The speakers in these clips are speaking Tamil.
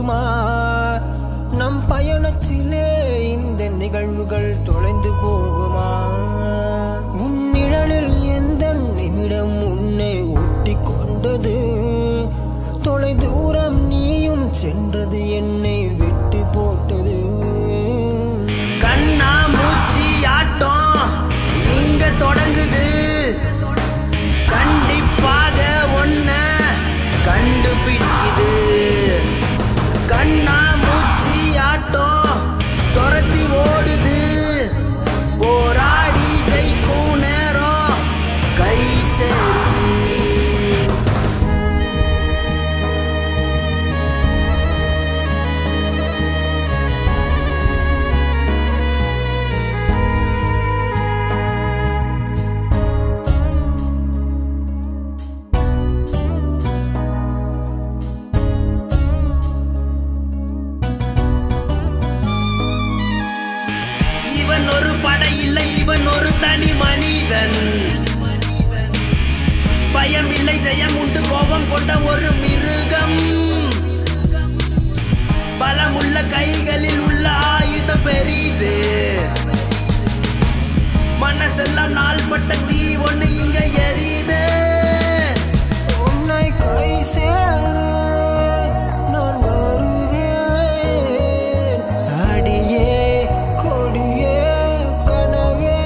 கூடுமா நம் பயணத்திலே இந்த நிகழ்வுகள் தொலைந்து போகுமா உன் நிழலில் எந்த நிமிடம் உன்னை ஒட்டி கொண்டது தொலை தூரம் நீயும் சென்றது என்னை விட்டு போட்டது கண்ணா மூச்சி ஆட்டம் இங்க தொடங்குது கண்டிப்பாக ஒன்ன கண்டுபிடிக்குது கண்ணா மூச்சி ஆட்டம் துரத்தி ஓடுது போராடி ஜெயிக்கும் நேரம் கை சேருது இவன் ஒரு படை இல்லை இவன் ஒரு தனி மனிதன் பயம் இல்லை ஜெயம் உண்டு கோபம் கொண்ட ஒரு மிருகம் பலமுள்ள கைகளில் உள்ள ஆயுதம் பெரிது மனசெல்லாம் நாள்பட்ட தீ ஒண்ணு இங்க எரியுது உன்னை கை சேர நான் வருவேன் அடியே கொடியே கனவே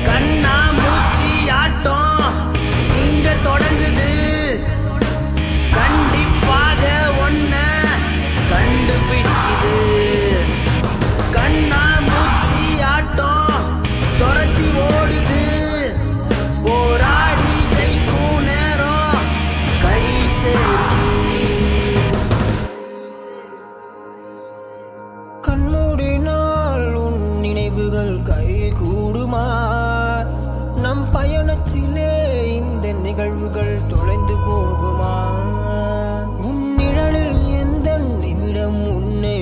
கண்ணா மூச்சி ஆட்டம் இங்க தொடங்குது கண்டிப்பாக ஒன்ன கண்டுபிடிக்குது கண்ணா மூச்சி ஆட்டம் துரத்தி ஓடுது போராடி ஜெயிக்கும் நேரம் கை சேருது கண்மூடினால் உன் நினைவுகள் கை கூடுமா நம் பயணத்திலே இந்த நிகழ்வுகள் தொலைந்து போகுமா உன் நிழலில் எந்த நிமிடம் உன்னை